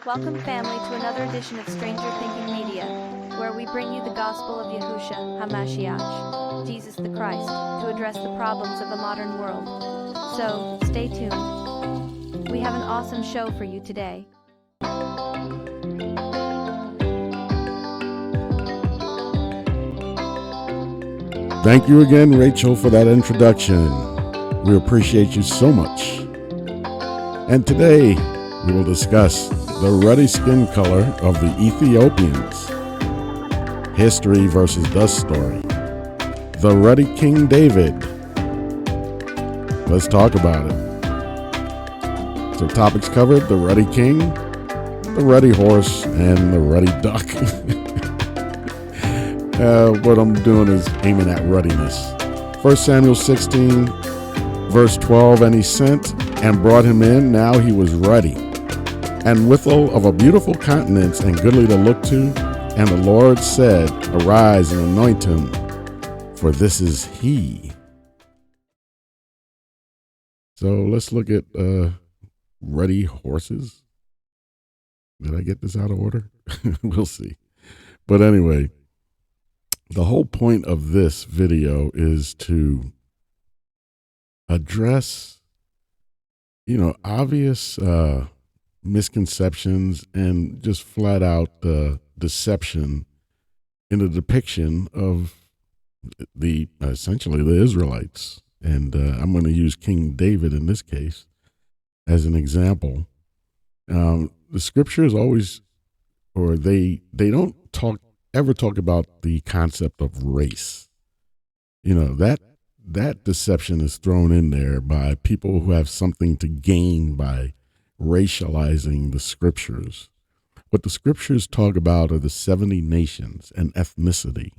Welcome, family, to another edition of Stranger Thinking Media, where we bring you the gospel of Yahusha HaMashiach, Jesus the Christ, to address the problems of a modern world. So, stay tuned. We have an awesome show for you today. Thank you again, Rachel, for that introduction. We appreciate you so much. And today, we will discuss the ruddy skin color of the Ethiopians. History versus the story. The ruddy King David. Let's talk about it. So topics covered: the ruddy king, the ruddy horse, and the ruddy duck. What I'm doing is aiming at ruddiness. 1 Samuel 16, verse 12, and he sent and brought him in. Now he was ruddy, and withal of a beautiful countenance and goodly to look to. And the Lord said, arise and anoint him, for this is he. So let's look at ruddy horses. Did I get this out of order? We'll see. But anyway, the whole point of this video is to address, obvious misconceptions and just flat out deception in the depiction of essentially the Israelites. And I'm going to use King David in this case as an example. The scriptures always, or they don't ever talk about the concept of race. That deception is thrown in there by people who have something to gain by racializing the scriptures. What the scriptures talk about are the 70 nations and ethnicity.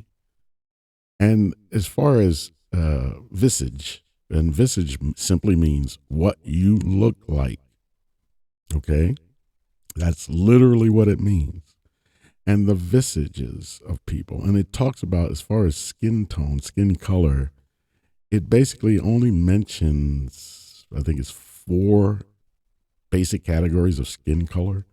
And as far as visage, and visage simply means what you look like. Okay? That's literally what it means. And the visages of people. And it talks about, as far as skin tone, skin color, it basically only mentions, I think it's 4 basic categories of skin color.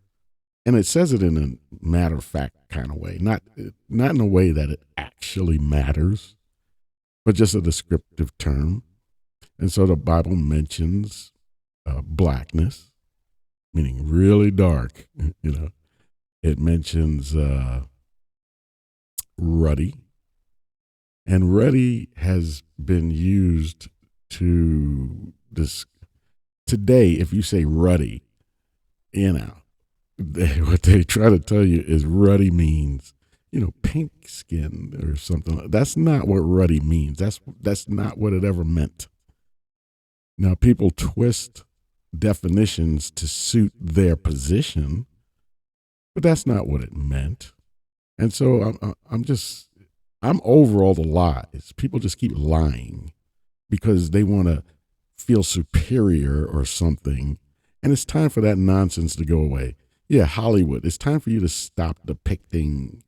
And it says it in a matter-of-fact kind of way, not in a way that it actually matters, but just a descriptive term. And so the Bible mentions blackness, meaning really dark, It mentions ruddy. And ruddy has been used to this today. If you say ruddy, what they try to tell you is ruddy means, pink skin or something. That's not what ruddy means. That's not what it ever meant. Now, people twist definitions to suit their position, but that's not what it meant. And so I'm over all the lies. People just keep lying because they want to feel superior or something. And it's time for that nonsense to go away. Yeah, Hollywood, it's time for you to stop depicting,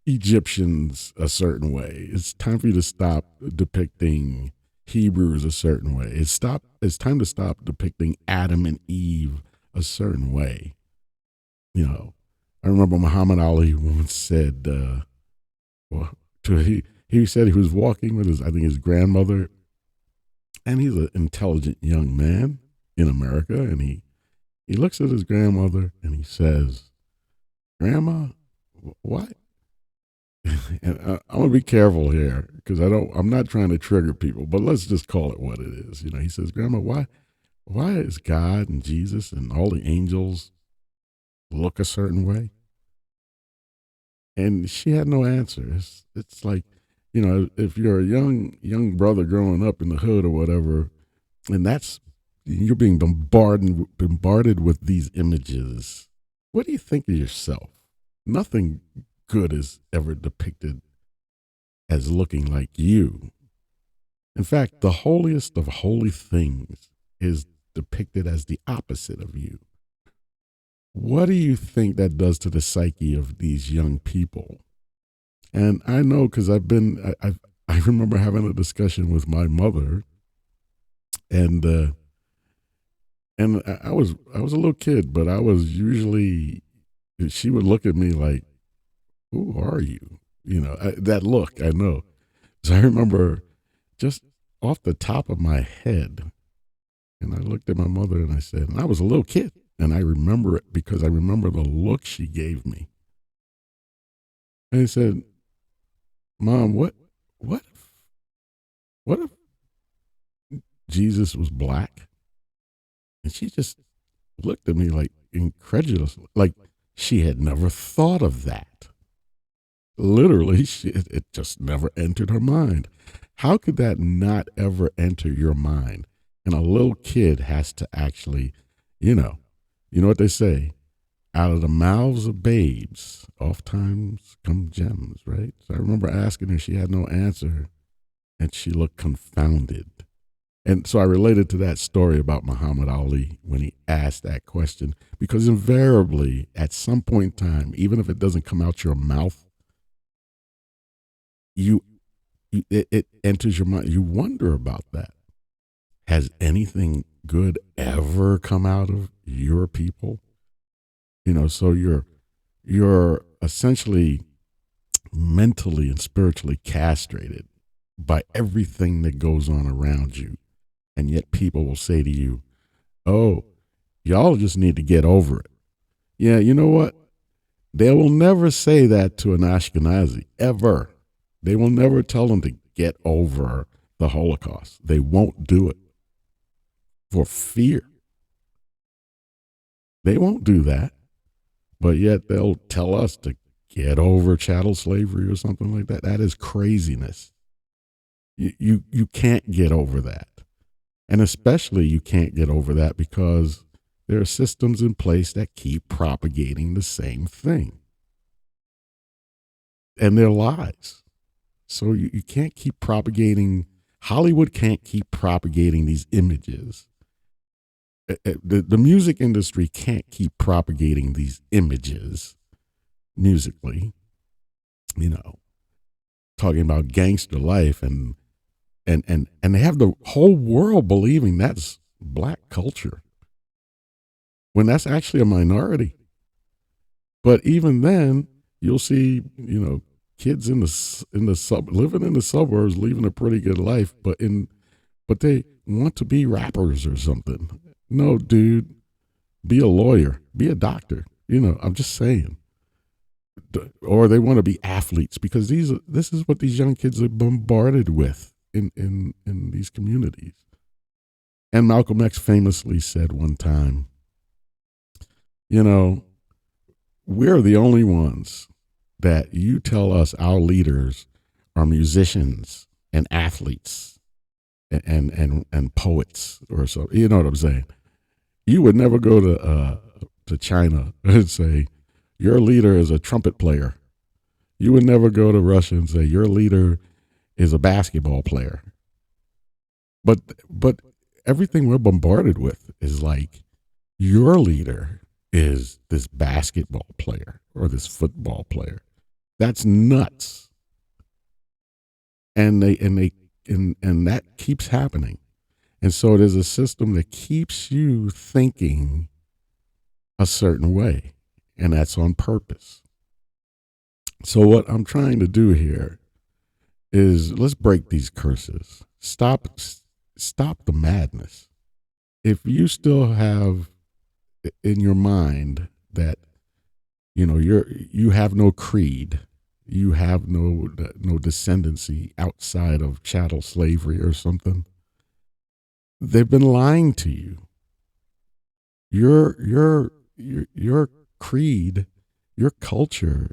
Egyptians a certain way. It's time for you to stop depicting Hebrews a certain way. It's time to stop depicting Adam and Eve a certain way. I remember Muhammad Ali once said, he said he was walking with his grandmother, and he's an intelligent young man in America, and he looks at his grandmother and he says, "Grandma, what?" And I'm gonna be careful here because I'm not trying to trigger people, but let's just call it what it is. He says, "Grandma, why is God and Jesus and all the angels look a certain way?" And she had no answer. It's like, if you're a young brother growing up in the hood or whatever, and you're being bombarded with these images, what do you think of yourself? Nothing good is ever depicted as looking like you. In fact, the holiest of holy things is depicted as the opposite of you. What do you think that does to the psyche of these young people? And I know because I remember having a discussion with my mother, and And I was a little kid, but I was usually, she would look at me like, "Who are you?" That look. I know. So I remember just off the top of my head, and I looked at my mother and I said, and I was a little kid, and I remember it because I remember the look she gave me. And I said, "Mom, what, what if Jesus was black?" And she just looked at me like incredulous, like she had never thought of that. Literally, it just never entered her mind. How could that not ever enter your mind? And a little kid has to actually, you know what they say, out of the mouths of babes, oftentimes come gems, right? So I remember asking her, she had no answer, and she looked confounded. And so I related to that story about Muhammad Ali when he asked that question, because invariably, at some point in time, even if it doesn't come out your mouth, you, it enters your mind. You wonder about that. Has anything good ever come out of your people? So you're essentially mentally and spiritually castrated by everything that goes on around you. And yet people will say to you, "Oh, y'all just need to get over it." Yeah, you know what? They will never say that to an Ashkenazi, ever. They will never tell them to get over the Holocaust. They won't do it for fear. They won't do that. But yet they'll tell us to get over chattel slavery or something like that. That is craziness. You can't get over that. And especially you can't get over that because there are systems in place that keep propagating the same thing. And they're lies. So you can't keep propagating, Hollywood can't keep propagating these images. The music industry can't keep propagating these images musically, talking about gangster life and they have the whole world believing that's black culture when that's actually a minority. But even then, you'll see, kids in the living in the suburbs, living a pretty good life, but they want to be rappers or something. No, dude, be a lawyer, be a doctor. I'm just saying. Or they want to be athletes because this is what these young kids are bombarded with in these communities. And Malcolm X famously said one time, we're the only ones that you tell us our leaders are musicians and athletes and poets or so. You know what I'm saying? You would never go to China and say your leader is a trumpet player. You would never go to Russia and say your leader is a basketball player. But everything we're bombarded with is like your leader is this basketball player or this football player. That's nuts. And that keeps happening. And so there's a system that keeps you thinking a certain way, and that's on purpose. So what I'm trying to do here is let's break these curses. Stop the madness. If you still have in your mind that you have no creed, you have no descendancy outside of chattel slavery or something, they've been lying to you. Your creed, your culture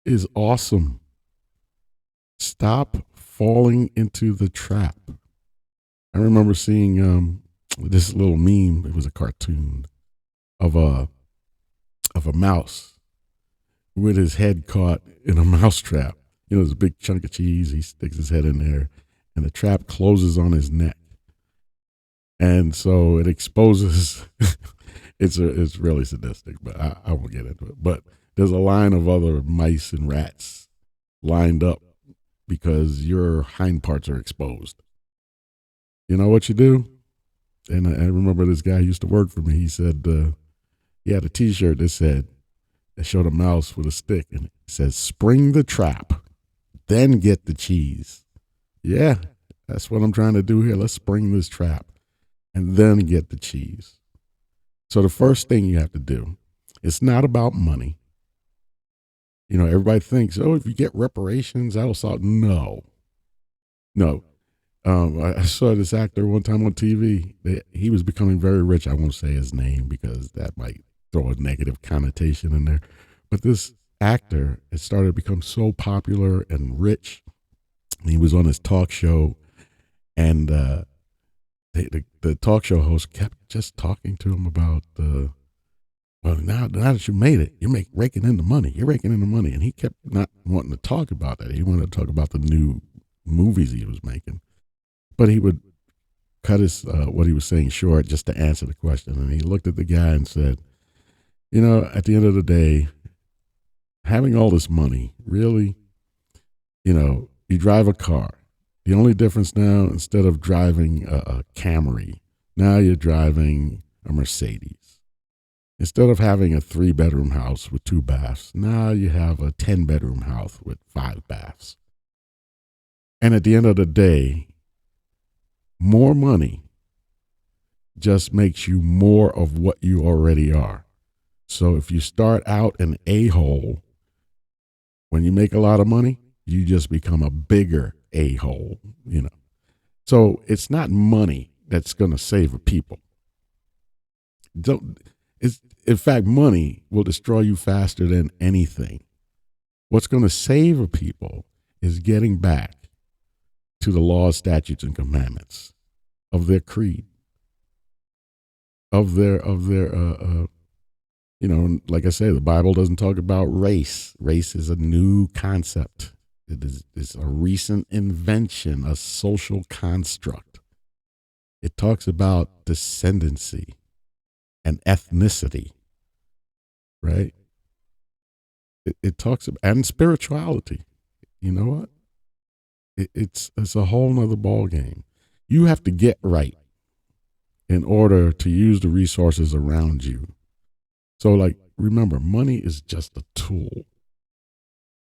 is awesome. Stop falling into the trap. I remember seeing this little meme. It was a cartoon of a mouse with his head caught in a mouse trap. There's a big chunk of cheese. He sticks his head in there, and the trap closes on his neck. And so it exposes. It's really sadistic, but I won't get into it. But there's a line of other mice and rats lined up because your hind parts are exposed. You know what you do? And I remember this guy used to work for me. He said he had a T-shirt that said, that showed a mouse with a stick, and it says, "Spring the trap, then get the cheese." Yeah, that's what I'm trying to do here. Let's spring this trap and then get the cheese. So the first thing you have to do, it's not about money. You know, everybody thinks, oh, if you get reparations, that'll solve. No, no. I saw this actor one time on TV. He was becoming very rich. I won't say his name because that might throw a negative connotation in there. But this actor had started to become so popular and rich. He was on his talk show, and the talk show host kept just talking to him about well, now that you made it, you're raking in the money. You're raking in the money. And he kept not wanting to talk about that. He wanted to talk about the new movies he was making. But he would cut his what he was saying short just to answer the question. And he looked at the guy and said, you know, at the end of the day, having all this money, really, you know, you drive a car. The only difference now, instead of driving a Camry, now you're driving a Mercedes. Instead of having a 3-bedroom house with 2 baths, now you have a 10-bedroom house with 5 baths. And at the end of the day, more money just makes you more of what you already are. So if you start out an a-hole, when you make a lot of money, you just become a bigger a-hole, you know. So it's not money that's going to save a people. In fact, money will destroy you faster than anything. What's going to save a people is getting back to the laws, statutes, and commandments of their creed, of their you know, like I say, the Bible doesn't talk about race. Race is a new concept. It's a recent invention, a social construct. It talks about descendancy and ethnicity, right? It talks about, and spirituality. You know what? It's a whole nother ball game. You have to get right in order to use the resources around you. So, like, remember, money is just a tool.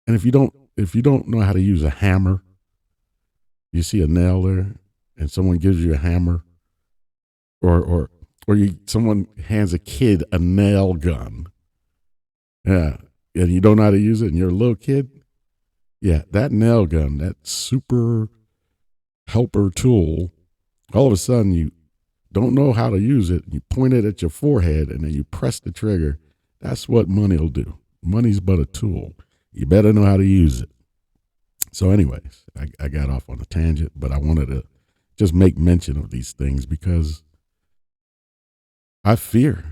And if you don't know how to use a hammer, you see a nail there, and someone gives you a hammer, or someone hands a kid a nail gun, yeah, and you don't know how to use it, and you're a little kid, yeah, that nail gun, that super helper tool, all of a sudden you don't know how to use it, you point it at your forehead, and then you press the trigger. That's what money will do. Money's but a tool. You better know how to use it. So anyways, I got off on a tangent, but I wanted to just make mention of these things because I fear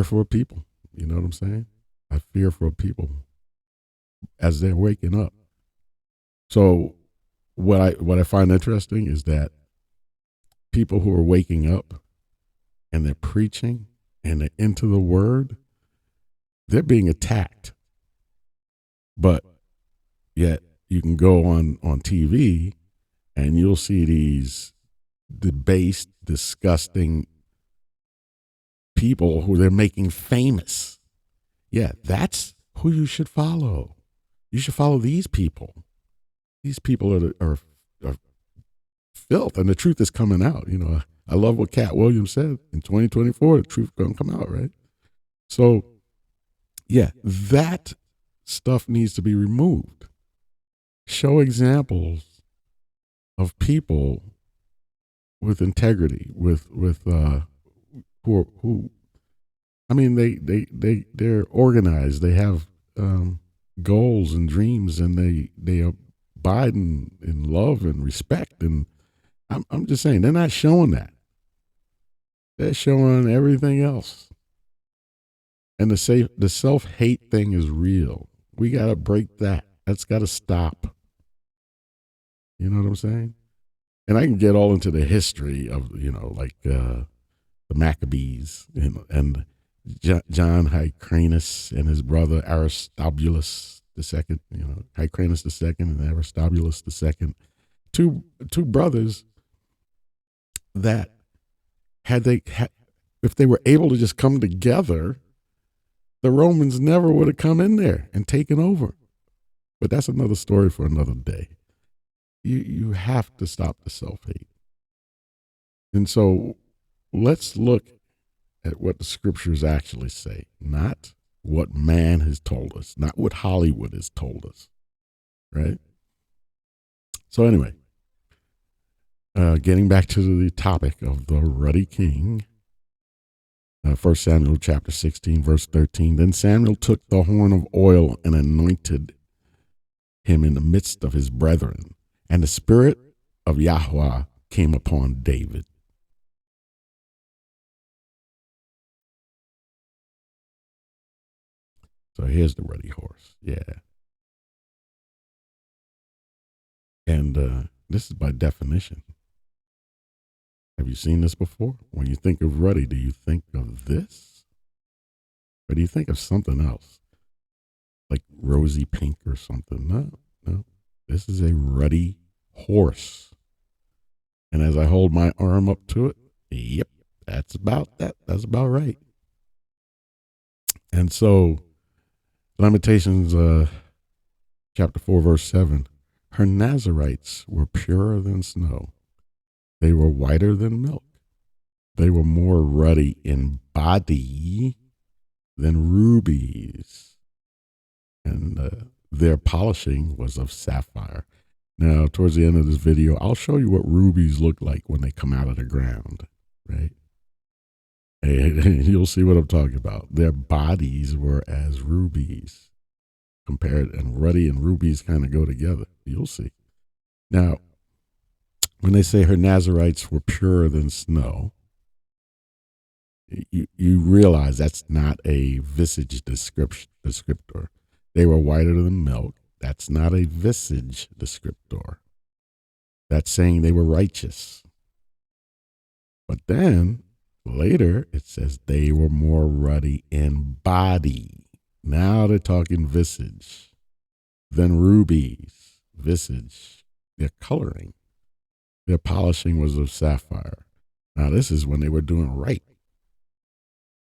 for people. You know what I'm saying? I fear for people as they're waking up. So what I find interesting is that people who are waking up and they're preaching and they're into the word, they're being attacked. But yet you can go on TV and you'll see these debased, disgusting people who they're making famous. Yeah, that's who you should follow. You should follow these people. These people are filth, and the truth is coming out. You know, I love what Cat Williams said in 2024. The truth gonna come out, right? So, yeah, that stuff needs to be removed. Show examples of people with integrity, with who I mean, they're organized. They have goals and dreams, and they abide in love and respect. And I'm just saying, they're not showing that. They're showing everything else. And the self-hate thing is real. We got to break that. That's got to stop. You know what I'm saying? And I can get all into the history of, you know, like the Maccabees and John Hyrcanus and his brother Aristobulus II, you know, Hyrcanus II and Aristobulus II, two brothers that If they were able to just come together, the Romans never would have come in there and taken over. But that's another story for another day. You have to stop the self-hate. And so let's look at what the scriptures actually say, not what man has told us, not what Hollywood has told us, right? So anyway, getting back to the topic of the ruddy king, 1 Samuel chapter 16, verse 13, then Samuel took the horn of oil and anointed him in the midst of his brethren, and the spirit of Yahweh came upon David. So here's the ruddy horse. Yeah. And this is by definition. Have you seen this before? When you think of ruddy, do you think of this? Or do you think of something else? Like rosy pink or something? No. This is a ruddy horse. And as I hold my arm up to it, yep, that's about that. That's about right. And so, Lamentations chapter 4, verse 7, her Nazarites were purer than snow. They were whiter than milk. They were more ruddy in body than rubies. And their polishing was of sapphire. Now, towards the end of this video, I'll show you what rubies look like when they come out of the ground, right? And you'll see what I'm talking about. Their bodies were as rubies compared, and ruddy and rubies kind of go together. You'll see. Now, when they say her Nazarites were purer than snow, you realize that's not a visage descriptor. They were whiter than milk. That's not a visage descriptor. That's saying they were righteous. But then later it says they were more ruddy in body. Now they're talking visage. Then rubies, visage, their coloring. Their polishing was of sapphire. Now this is when they were doing right.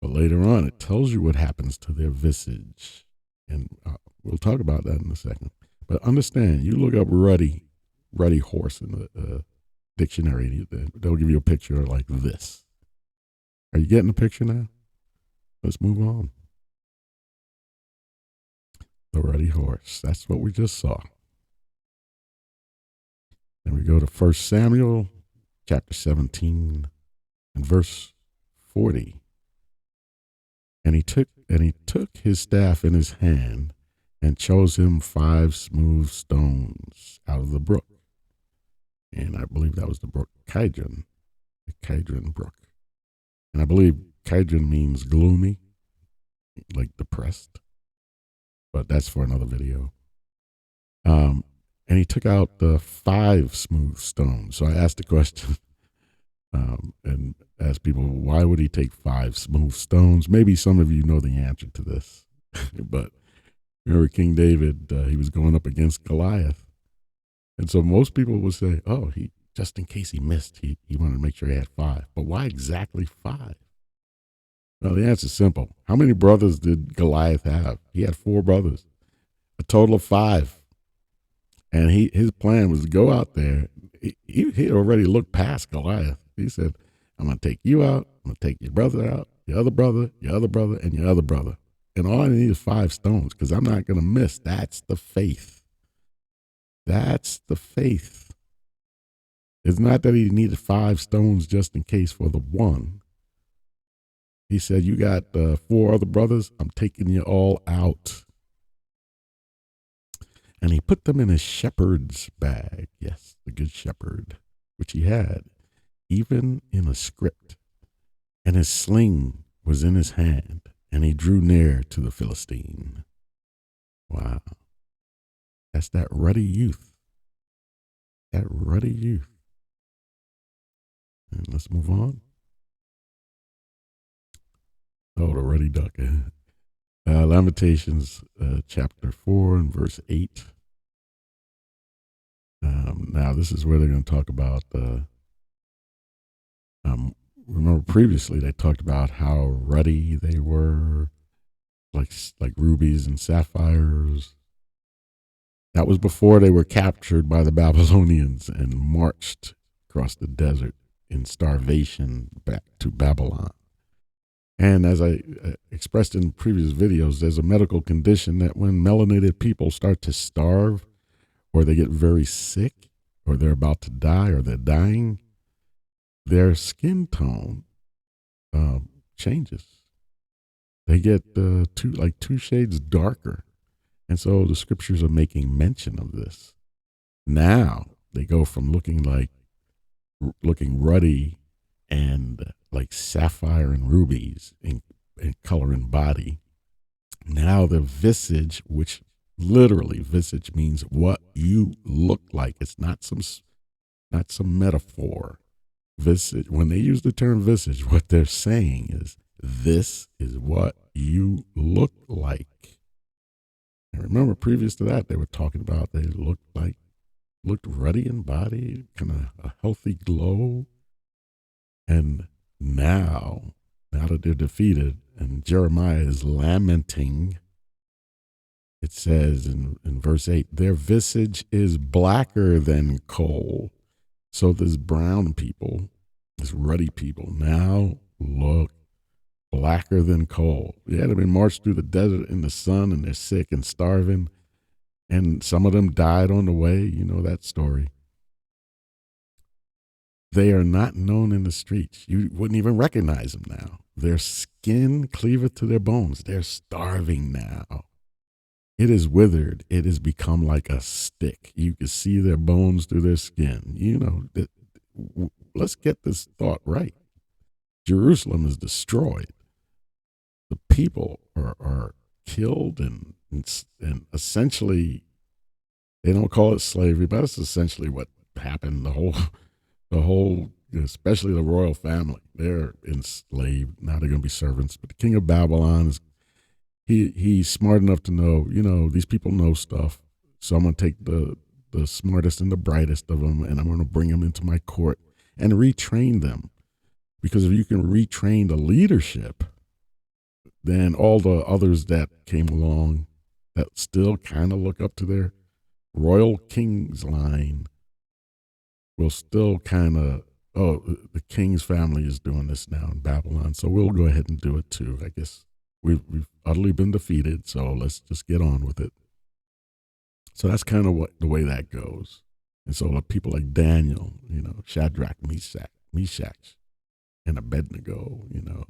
But later on it tells you what happens to their visage. And we'll talk about that in a second. But understand, you look up ruddy horse in the dictionary, they'll give you a picture like this. Are you getting the picture now? Let's move on. The ruddy horse. That's what we just saw. Then we go to 1 Samuel chapter 17 and verse 40. And he took his staff in his hand and chose him 5 smooth stones out of the brook. And I believe that was the brook Kidron, the Kidron brook. And I believe Kidron means gloomy, like depressed. But that's for another video. And he took out the 5 smooth stones. So I asked the question and asked people, why would he take 5 smooth stones? Maybe some of you know the answer to this. But remember King David, he was going up against Goliath. And so most people would say, oh, he just in case he missed, he wanted to make sure he had 5. But why exactly 5? Well, the answer is simple. How many brothers did Goliath have? He had 4 brothers, a total of 5. And his plan was to go out there. He already looked past Goliath. He said, I'm going to take you out. I'm going to take your brother out, your other brother, and your other brother. And all I need is 5 stones because I'm not going to miss. That's the faith. That's the faith. It's not that he needed 5 stones just in case for the one. He said, you got 4 other brothers. I'm taking you all out. And he put them in his shepherd's bag. Yes, the good shepherd, which he had, even in a script. And his sling was in his hand, and he drew near to the Philistine. Wow. That's that ruddy youth. That ruddy youth. And let's move on. Oh, the ruddy duck. Lamentations chapter 4 and verse 8. Now, this is where they're going to talk about remember previously they talked about how ruddy they were, like rubies and sapphires. That was before they were captured by the Babylonians and marched across the desert in starvation back to Babylon. And as I expressed in previous videos, there's a medical condition that when melanated people start to starve, or they get very sick, or they're about to die, or they're dying, their skin tone changes. They get two shades darker. And so the scriptures are making mention of this. Now they go from looking ruddy and like sapphire and rubies in color and body. Now the visage, which literally visage means what you look like. It's not some metaphor. Visage, when they use the term visage, what they're saying is this is what you look like. And remember, previous to that, they were talking about they looked ruddy in body, kind of a healthy glow. And now that they're defeated, and Jeremiah is lamenting, it says in verse 8, their visage is blacker than coal. So this brown people, this ruddy people, now look blacker than coal. Yeah, they've been marched through the desert in the sun, and they're sick and starving. And some of them died on the way. You know that story. They are not known in the streets. You wouldn't even recognize them now. Their skin cleaveth to their bones. They're starving now. It is withered. It has become like a stick. You can see their bones through their skin. You know, let's get this thought right. Jerusalem is destroyed. The people are killed and essentially, they don't call it slavery, but it's essentially what happened. The whole, especially the royal family, they're enslaved. Now they're going to be servants. But the king of Babylon he's smart enough to know, you know, these people know stuff. So I'm going to take the smartest and the brightest of them, and I'm going to bring them into my court and retrain them. Because if you can retrain the leadership, then all the others that came along that still kind of look up to their royal king's line will still kind of, the king's family is doing this now in Babylon, so we'll go ahead and do it too. I guess we've utterly been defeated, so let's just get on with it. So that's kind of the way that goes. And so like people like Daniel, you know, Shadrach, Meshach, and Abednego, you know,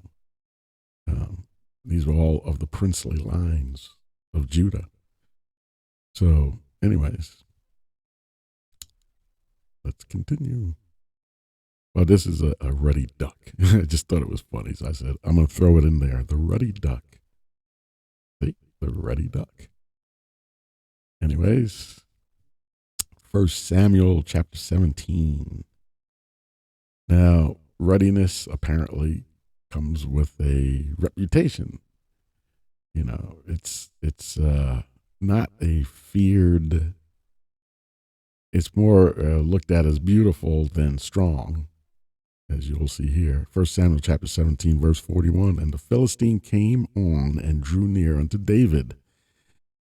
these were all of the princely lines of Judah. So anyways, let's continue. Well, this is a ruddy duck. I just thought it was funny, so I said, I'm going to throw it in there. The ruddy duck. See? The ruddy duck. Anyways, 1 Samuel chapter 17. Now, ruddiness apparently comes with a reputation. You know, it's not a feared, it's more looked at as beautiful than strong, as you'll see here. 1 Samuel chapter 17, verse 41, and the Philistine came on and drew near unto David,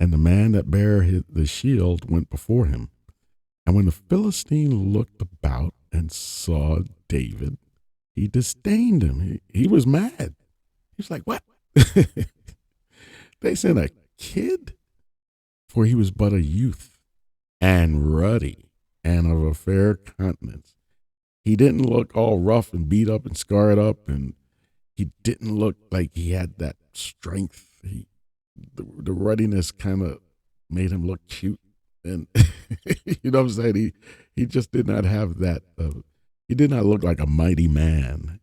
and the man that bare the shield went before him. And when the Philistine looked about and saw David, he disdained him. He was mad. He was like, what? They sent a kid? For he was but a youth, and ruddy, and of a fair countenance. He didn't look all rough and beat up and scarred up, and he didn't look like he had that strength. The ruddiness kind of made him look cute. And you know what I'm saying? He just did not have that. He did not look like a mighty man.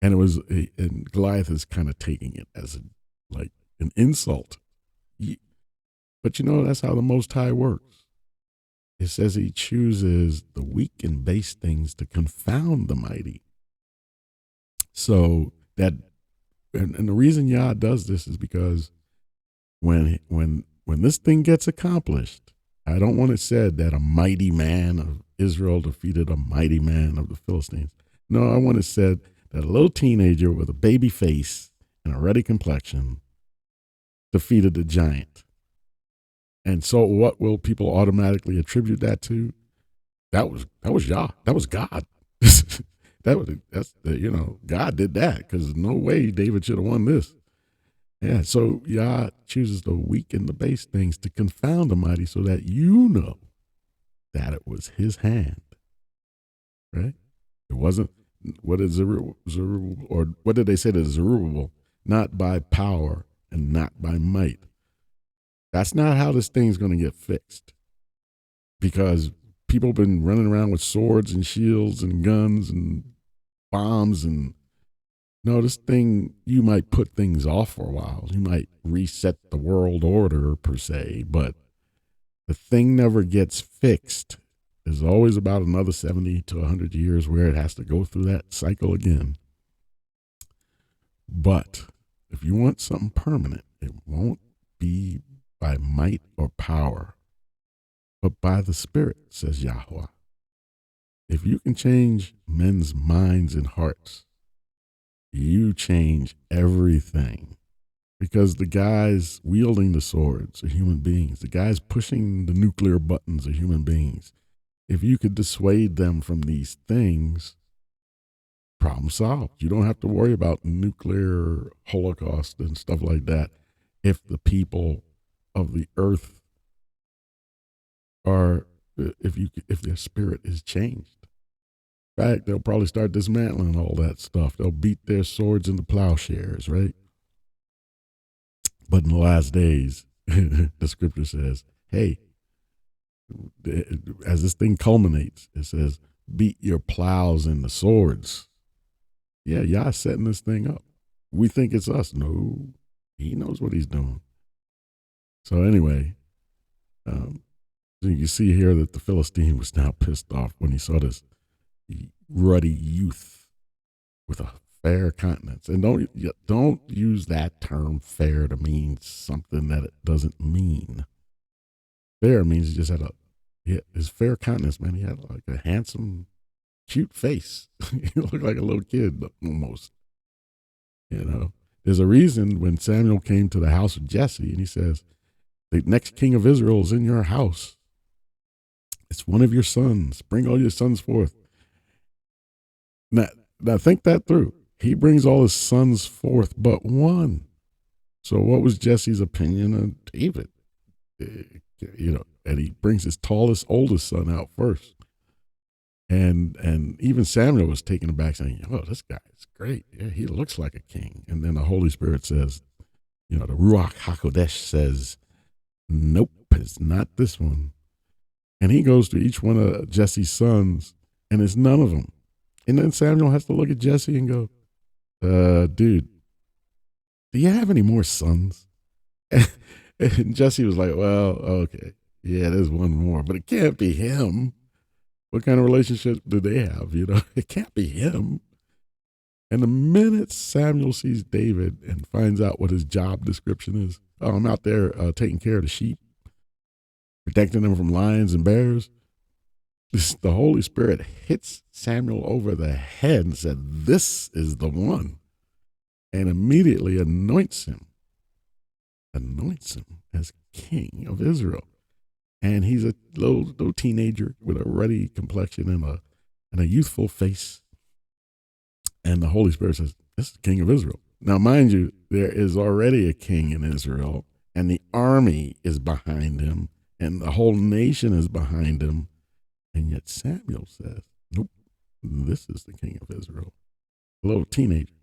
And and Goliath is kind of taking it as like an insult. But you know, that's how the Most High works. It says he chooses the weak and base things to confound the mighty. So that, and the reason Yah does this is because when this thing gets accomplished, I don't want it said that a mighty man of Israel defeated a mighty man of the Philistines. No, I want it said that a little teenager with a baby face and a ruddy complexion defeated the giant. And so what will people automatically attribute that to? That was Yah. That was God. God did that, because no way David should have won this. Yeah, so Yah chooses the weak and the base things to confound the mighty, so that you know that it was his hand. Right? It wasn't, what did Zerubbabel, or what did they say to Zerubbabel? Not by power and not by might. That's not how this thing's going to get fixed, because people have been running around with swords and shields and guns and bombs. And no, this thing, you might put things off for a while. You might reset the world order per se, but the thing never gets fixed. There's always about another 70 to 100 years where it has to go through that cycle again. But if you want something permanent, it won't be by might or power, but by the Spirit, says Yahweh. If you can change men's minds and hearts, you change everything. Because the guys wielding the swords are human beings. The guys pushing the nuclear buttons are human beings. If you could dissuade them from these things, problem solved. You don't have to worry about nuclear holocaust and stuff like that if the people of the earth are, if their spirit is changed. In fact, they'll probably start dismantling all that stuff. They'll beat their swords into plowshares, right? But in the last days, the scripture says, hey, as this thing culminates, it says, beat your plows into swords. Yeah, Yah's setting this thing up. We think it's us. No, he knows what he's doing. So anyway, you see here that the Philistine was now pissed off when he saw this ruddy youth with a fair countenance. And don't use that term fair to mean something that it doesn't mean. Fair means he just had his fair countenance, man. He had like a handsome, cute face. He looked like a little kid almost. There's a reason when Samuel came to the house of Jesse and he says, the next king of Israel is in your house. It's one of your sons. Bring all your sons forth. Now think that through. He brings all his sons forth but one. So what was Jesse's opinion of David? And he brings his tallest, oldest son out first. And even Samuel was taken aback, saying, oh, this guy is great. Yeah, he looks like a king. And then the Holy Spirit says, the Ruach HaKodesh says, nope, it's not this one. And he goes to each one of Jesse's sons, and it's none of them. And then Samuel has to look at Jesse and go, dude, do you have any more sons? And Jesse was like, well, okay. Yeah, there's one more, but it can't be him. What kind of relationship do they have? It can't be him. And the minute Samuel sees David and finds out what his job description is, I'm out there taking care of the sheep, protecting them from lions and bears. The Holy Spirit hits Samuel over the head and said, this is the one. And immediately anoints him as king of Israel. And he's a little teenager with a ruddy complexion and a youthful face. And the Holy Spirit says, this is the king of Israel. Now, mind you, there is already a king in Israel, and the army is behind him, and the whole nation is behind him. And yet Samuel says, nope, this is the king of Israel. A little teenager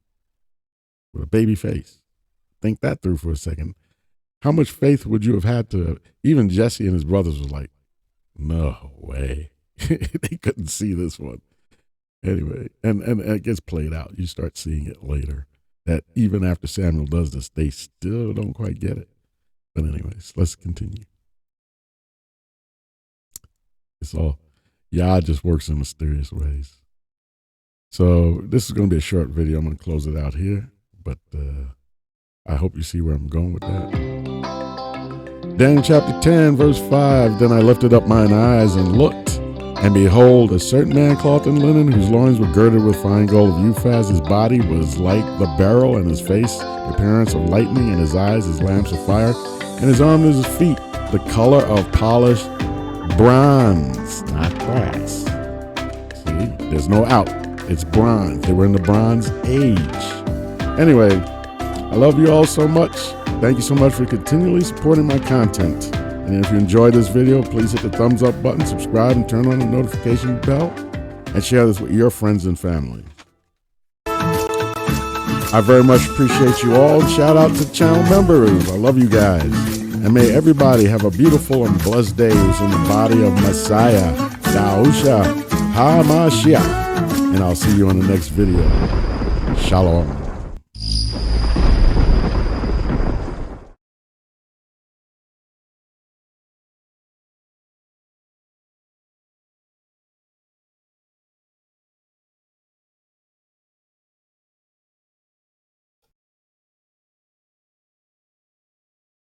with a baby face. Think that through for a second. How much faith would you have had to, even Jesse and his brothers were like, no way. They couldn't see this one. Anyway, and it gets played out. You start seeing it later, that even after Samuel does this, they still don't quite get it. But anyways, let's continue. It's all, Yah just works in mysterious ways. So this is going to be a short video. I'm going to close it out here, but I hope you see where I'm going with that. Daniel chapter 10, verse 5, then I lifted up mine eyes and looked, And behold, a certain man clothed in linen, whose loins were girded with fine gold of Uphaz. His body was like the beryl, and his face the appearance of lightning, and his eyes as lamps of fire, and his arms and his feet the color of polished bronze, not brass. See, there's no out. It's bronze. They were in the Bronze Age. Anyway, I love you all so much. Thank you so much for continually supporting my content. And if you enjoyed this video, please hit the thumbs up button, subscribe, and turn on the notification bell, and share this with your friends and family. I very much appreciate you all. Shout out to channel members. I love you guys. And may everybody have a beautiful and blessed day in the body of Messiah, Yahusha HaMashiach. And I'll see you in the next video. Shalom.